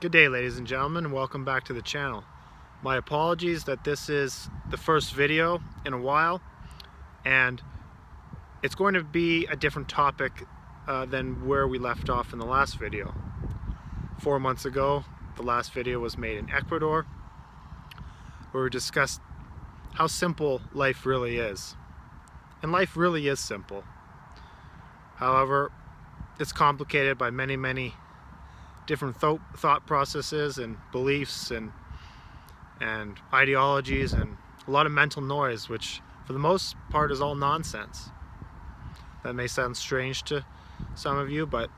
Good day, ladies and gentlemen, and welcome back to the channel. My apologies that this is the first video in a while, and it's going to be a different topic than where we left off in the last video. 4 months ago, the last video was made in Ecuador, where we discussed how simple life really is. And life really is simple. However, it's complicated by many different thought processes and beliefs and ideologies and a lot of mental noise, which for the most part is all nonsense. That may sound strange to some of you, but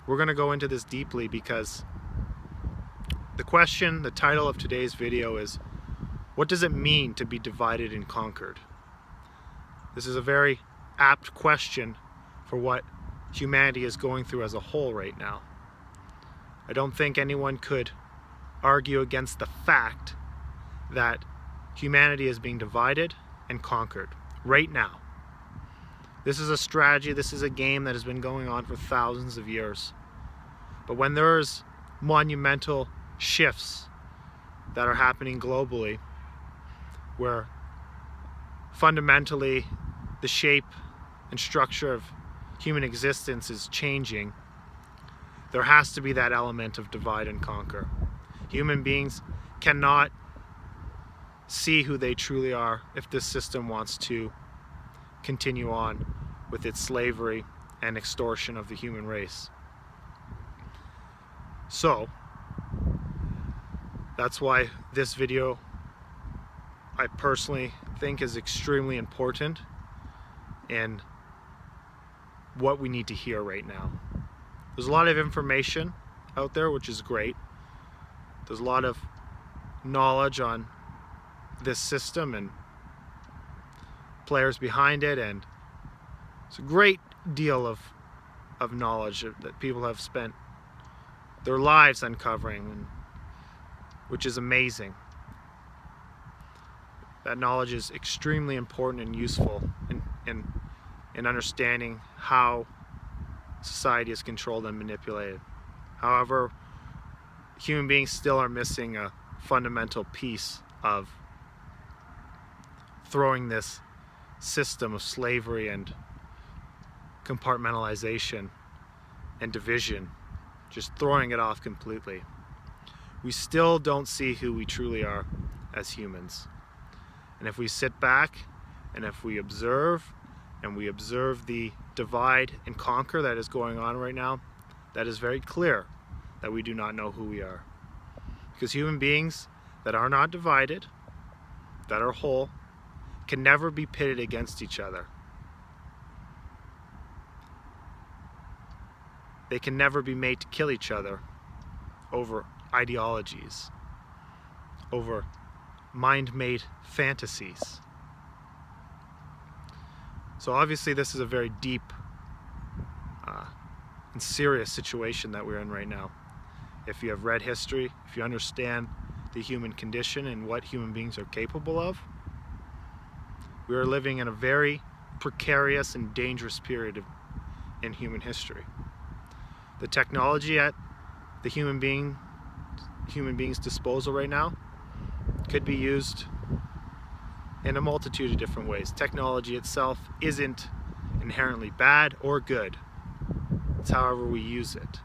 we're going to go into this deeply because the title of today's video is, what does it mean to be divided and conquered? This is a very apt question for what humanity is going through as a whole right now. I don't think anyone could argue against the fact that humanity is being divided and conquered right now. This is a strategy, this is a game that has been going on for thousands of years. But when there's monumental shifts that are happening globally, where fundamentally the shape and structure of human existence is changing, there has to be that element of divide and conquer. Human beings cannot see who they truly are if this system wants to continue on with its slavery and extortion of the human race. So, that's why this video, I personally think, is extremely important in what we need to hear right now. There's a lot of information out there, which is great. There's a lot of knowledge on this system and players behind it, and it's a great deal of knowledge that people have spent their lives uncovering, which is amazing. That knowledge is extremely important and useful in understanding how society is controlled and manipulated. However, human beings still are missing a fundamental piece of throwing this system of slavery and compartmentalization and division, just throwing it off completely. We still don't see who we truly are as humans. And if we sit back and if we observe, and we observe the divide and conquer that is going on right now, that is very clear that we do not know who we are. Because human beings that are not divided, that are whole, can never be pitted against each other. They can never be made to kill each other over ideologies, over mind-made fantasies. So obviously this is a very deep and serious situation that we're in right now. If you have read history, if you understand the human condition and what human beings are capable of, we are living in a very precarious and dangerous period in human history. The technology at the human being's disposal right now could be used in a multitude of different ways. Technology itself isn't inherently bad or good. It's however we use it.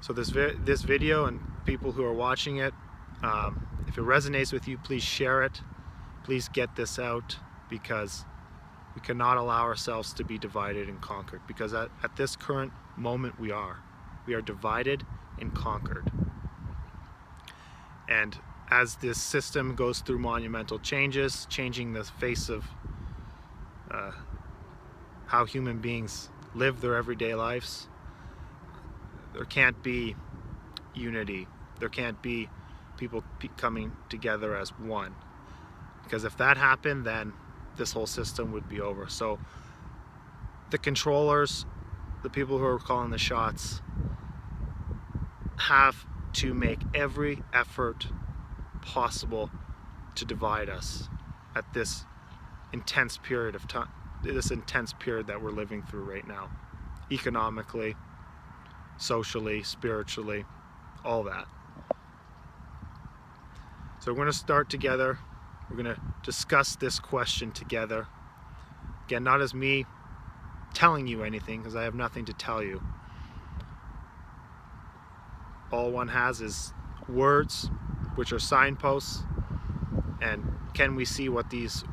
So this video and people who are watching it, if it resonates with you, please share it. Please get this out, because we cannot allow ourselves to be divided and conquered, because at this current moment we are divided and conquered. And as this system goes through monumental changes, changing the face of how human beings live their everyday lives, there can't be unity. There can't be people coming together as one. Because if that happened, then this whole system would be over. So the controllers, the people who are calling the shots, have to make every effort possible to divide us at this intense period of time, this intense period that we're living through right now, economically, socially, spiritually, all that. So we're going to start together. We're going to discuss this question together. Again, not as me telling you anything, because I have nothing to tell you. All one has is words, which are signposts, and can we see what these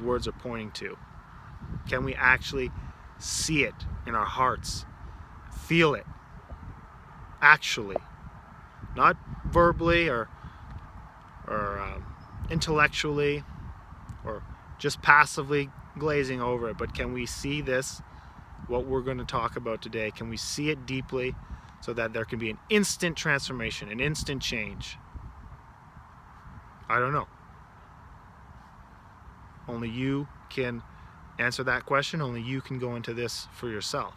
words are pointing to? Can we actually see it in our hearts, feel it, actually, not verbally or intellectually or just passively glazing over it, but can we see this, what we're going to talk about today? Can we see it deeply so that there can be an instant transformation, an instant change? I don't know. Only you can answer that question. Only you can go into this for yourself.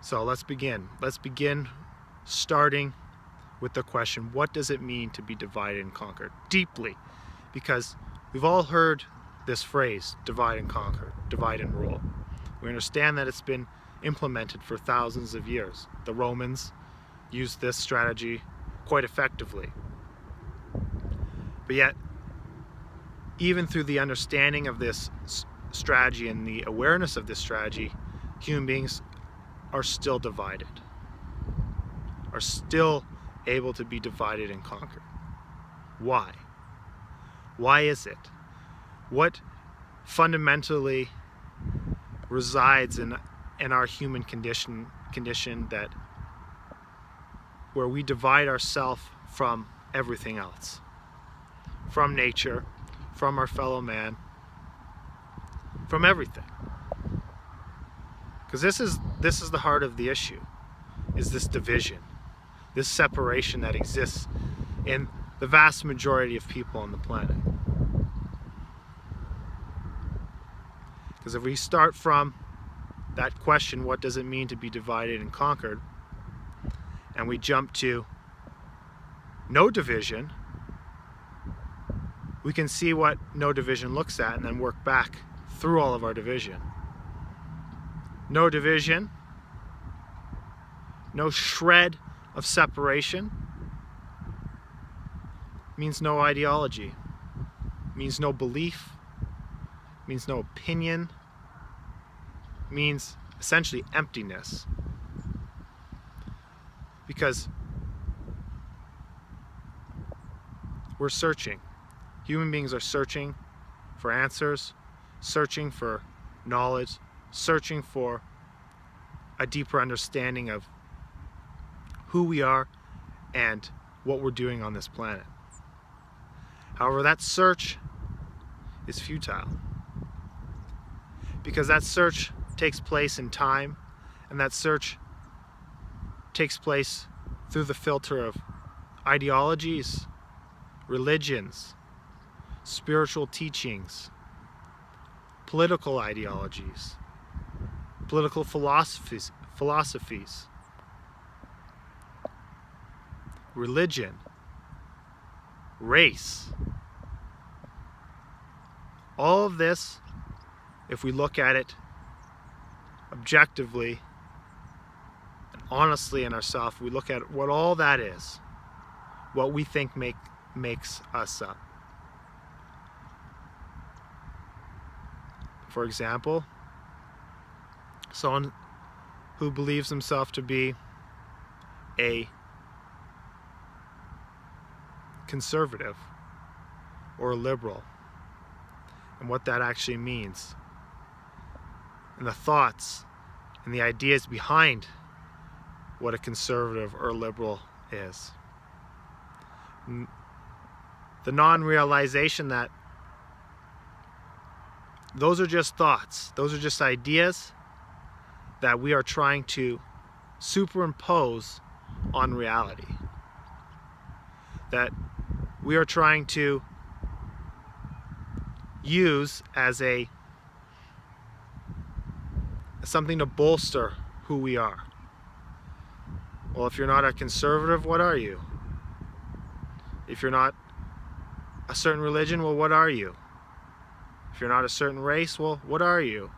So let's begin. Let's begin starting with the question, what does it mean to be divided and conquered? Deeply, because we've all heard this phrase, divide and conquer, divide and rule. We understand that it's been implemented for thousands of years. The Romans used this strategy quite effectively. But yet, even through the understanding of this strategy and the awareness of this strategy, human beings are still divided, are still able to be divided and conquered. Why? Why is it? What fundamentally resides in our human condition that where we divide ourselves from everything else, from nature, from our fellow man, from everything? Because this is the heart of the issue, is this division, this separation that exists in the vast majority of people on the planet. Because if we start from that question, what does it mean to be divided and conquered, and we jump to no division, we can see what no division looks at and then work back through all of our division. No division, no shred of separation, means no ideology, means no belief, means no opinion, means essentially emptiness. Because we're searching. Human beings are searching for answers, searching for knowledge, searching for a deeper understanding of who we are and what we're doing on this planet. However, that search is futile, because that search takes place in time, and that search takes place through the filter of ideologies, religions, spiritual teachings, political ideologies, political philosophies, religion, race. All of this, if we look at it objectively and honestly in ourselves, we look at what all that is, what we think makes us up. For example, someone who believes himself to be a conservative or a liberal, and what that actually means, and the thoughts and the ideas behind what a conservative or a liberal is. The non-realization that those are just thoughts, those are just ideas that we are trying to superimpose on reality, that we are trying to use as something to bolster who we are. Well, if you're not a conservative, what are you? If you're not a certain religion, well, what are you? If you're not a certain race, well, what are you?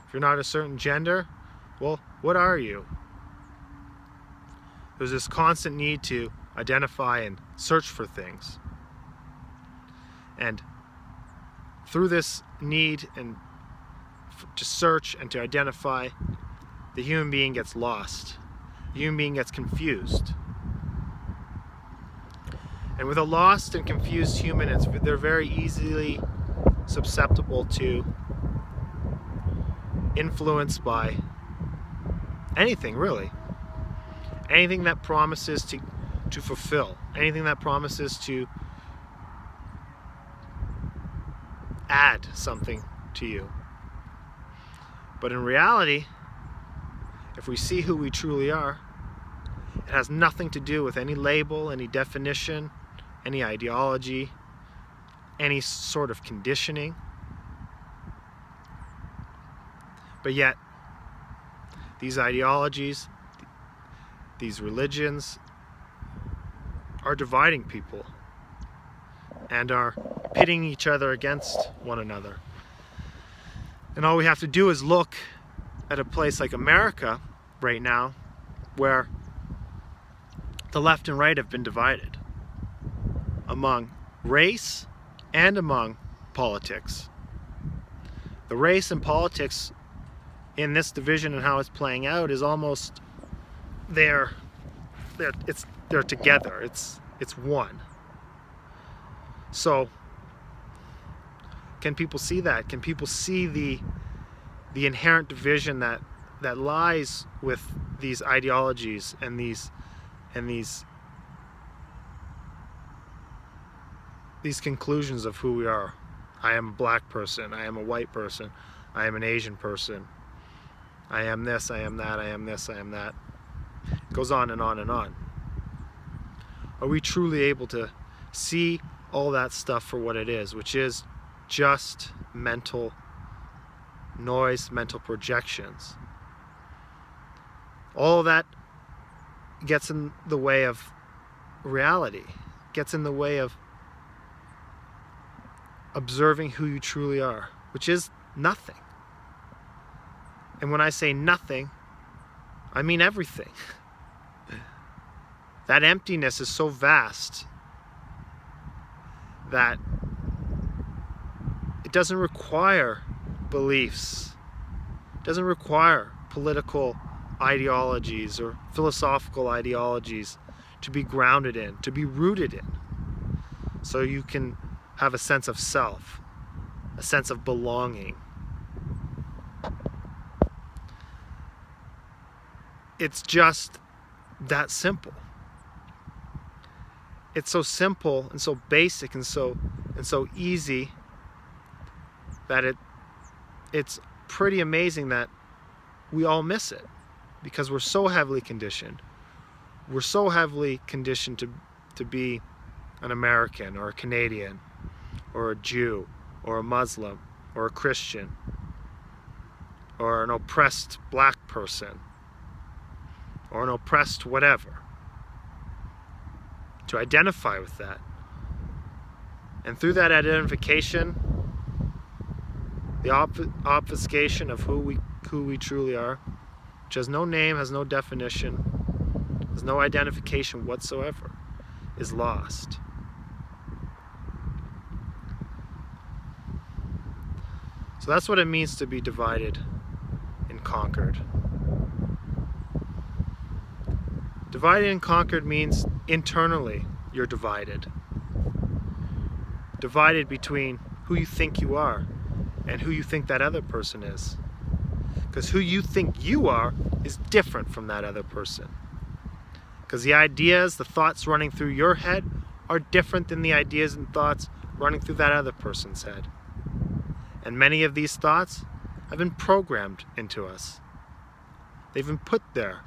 If you're not a certain gender, Well, what are you? There's this constant need to identify and search for things. And through this need and to search and to identify, the human being gets lost. The human being gets confused. And with a lost and confused human, they're very easily susceptible to influence by anything, really. Anything that promises to fulfill. Anything that promises to add something to you. But in reality, if we see who we truly are, it has nothing to do with any label, any definition, any ideology, any sort of conditioning. But yet, these ideologies, these religions, are dividing people and are pitting each other against one another. And all we have to do is look at a place like America right now, where the left and right have been divided among race and among politics. The race and politics in this division and how it's playing out is almost they're together. It's one. So can people see that? Can people see the inherent division that lies with these ideologies and these conclusions of who we are? I am a black person, I am a white person, I am an Asian person, I am this, I am that, I am this, I am that. It goes on and on and on. Are we truly able to see all that stuff for what it is, which is just mental noise, mental projections? All of that gets in the way of reality, gets in the way of observing who you truly are, which is nothing. And when I say nothing, I mean everything. That emptiness is so vast that it doesn't require beliefs. It doesn't require political ideologies or philosophical ideologies to be grounded in, to be rooted in. So you can have a sense of self, a sense of belonging. It's just that simple. It's so simple and so basic and so easy that it's pretty amazing that we all miss it, because we're so heavily conditioned. We're so heavily conditioned to be an American or a Canadian or a Jew or a Muslim or a Christian or an oppressed black person or an oppressed whatever, to identify with that. And through that identification, the obfuscation of who we truly are, which has no name, has no definition, has no identification whatsoever, is lost. So that's what it means to be divided and conquered. Divided and conquered means internally you're divided. Divided between who you think you are and who you think that other person is. Because who you think you are is different from that other person. Because the ideas, the thoughts running through your head are different than the ideas and thoughts running through that other person's head. And many of these thoughts have been programmed into us. They've been put there.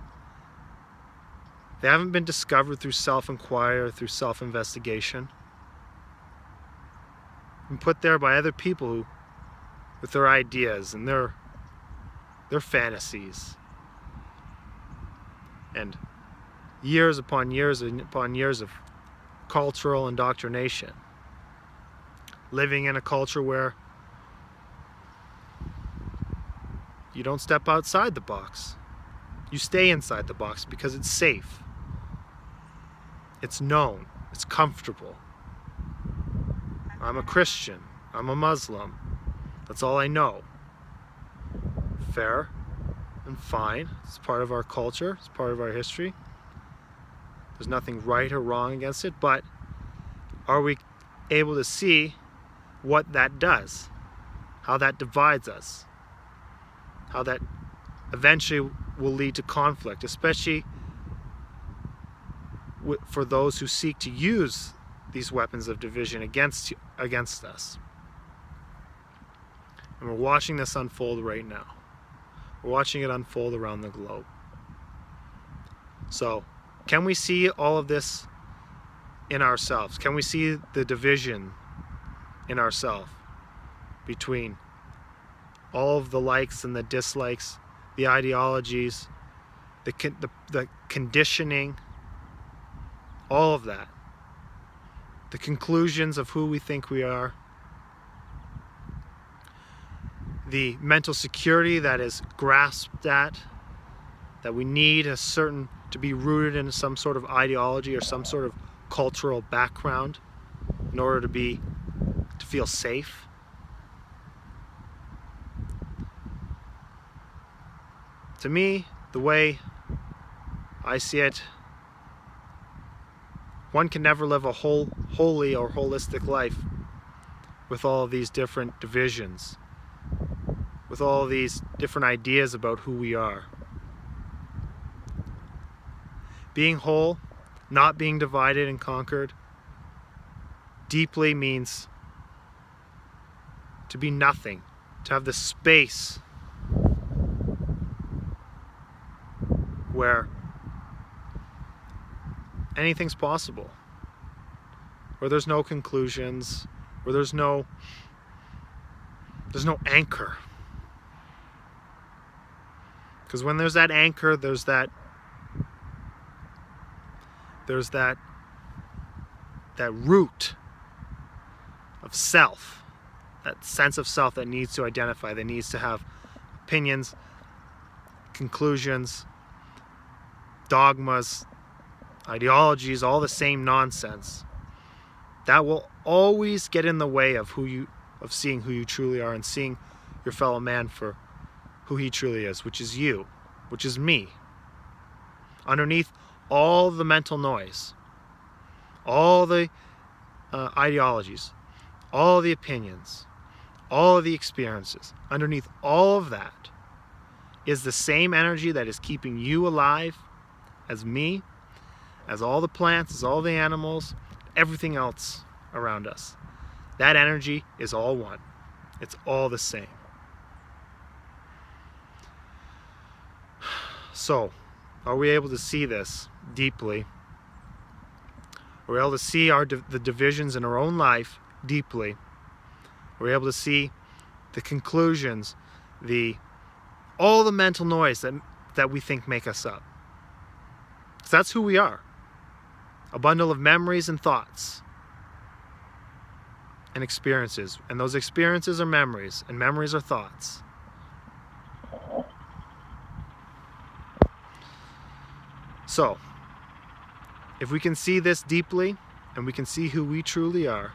They haven't been discovered through self-inquiry or through self-investigation. Been put there by other people who, with their ideas and their fantasies. And years upon years of cultural indoctrination. Living in a culture where you don't step outside the box. You stay inside the box because it's safe. It's known. It's comfortable. I'm a Christian. I'm a Muslim. That's all I know. Fair and fine. It's part of our culture. It's part of our history. There's nothing right or wrong against it, but are we able to see what that does? How that divides us? How that eventually will lead to conflict, especially for those who seek to use these weapons of division against us. And we're watching this unfold right now. We're watching it unfold around the globe. So, can we see all of this in ourselves? Can we see the division in ourselves between all of the likes and the dislikes, the ideologies, the conditioning, all of that, the conclusions of who we think we are, the mental security that is grasped at, that we need to be rooted in some sort of ideology or some sort of cultural background in order to feel safe. To me, the way I see it, one can never live a holy or holistic life with all of these different divisions, with all of these different ideas about who we are. Being whole, not being divided and conquered, deeply means to be nothing, to have the space where anything's possible, where there's no conclusions, where there's no anchor. Because when there's that anchor, there's that root of self, that sense of self that needs to identify, that needs to have opinions, conclusions, dogmas, ideologies, all the same nonsense. That will always get in the way of seeing who you truly are and seeing your fellow man for who he truly is, which is you, which is me. Underneath all the mental noise, all the ideologies, all the opinions, all of the experiences, underneath all of that is the same energy that is keeping you alive as me, as all the plants, as all the animals, everything else around us. That energy is all one. It's all the same. So, are we able to see this deeply? Are we able to see the divisions in our own life deeply? Are we able to see the conclusions, all the mental noise that we think make us up? Because that's who we are. A bundle of memories and thoughts and experiences. And those experiences are memories, and memories are thoughts. So, if we can see this deeply, and we can see who we truly are,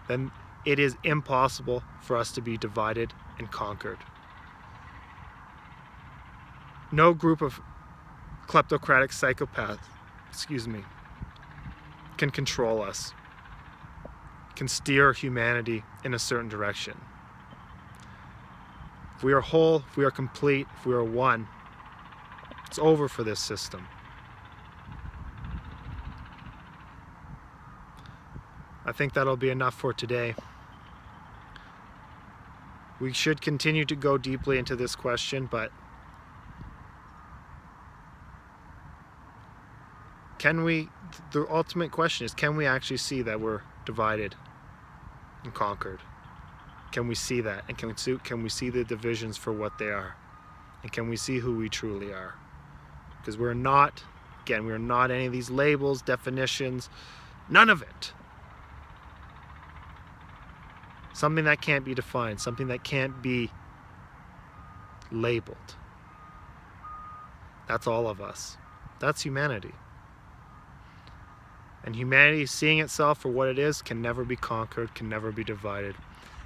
then it is impossible for us to be divided and conquered. No group of kleptocratic psychopaths, can control us, can steer humanity in a certain direction. If we are whole, if we are complete, if we are one, it's over for this system. I think that'll be enough for today. We should continue to go deeply into this question, but the ultimate question is, can we actually see that we're divided and conquered? Can we see that? And can we see the divisions for what they are? And can we see who we truly are? Because we're not any of these labels, definitions, none of it. Something that can't be defined, something that can't be labeled. That's all of us. That's humanity. And humanity, seeing itself for what it is, can never be conquered, can never be divided.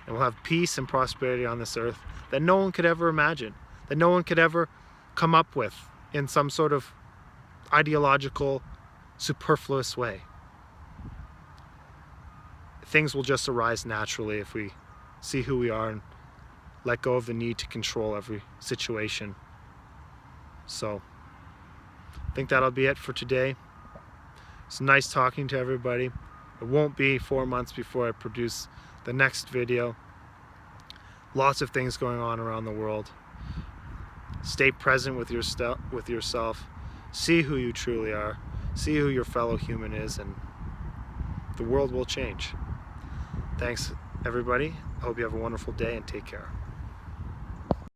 And we'll have peace and prosperity on this earth that no one could ever imagine, that no one could ever come up with in some sort of ideological, superfluous way. Things will just arise naturally if we see who we are and let go of the need to control every situation. So, I think that'll be it for today. It's nice talking to everybody. It won't be 4 months before I produce the next video. Lots of things going on around the world. Stay present with yourself. See who you truly are. See who your fellow human is, and the world will change. Thanks, everybody. I hope you have a wonderful day, and take care.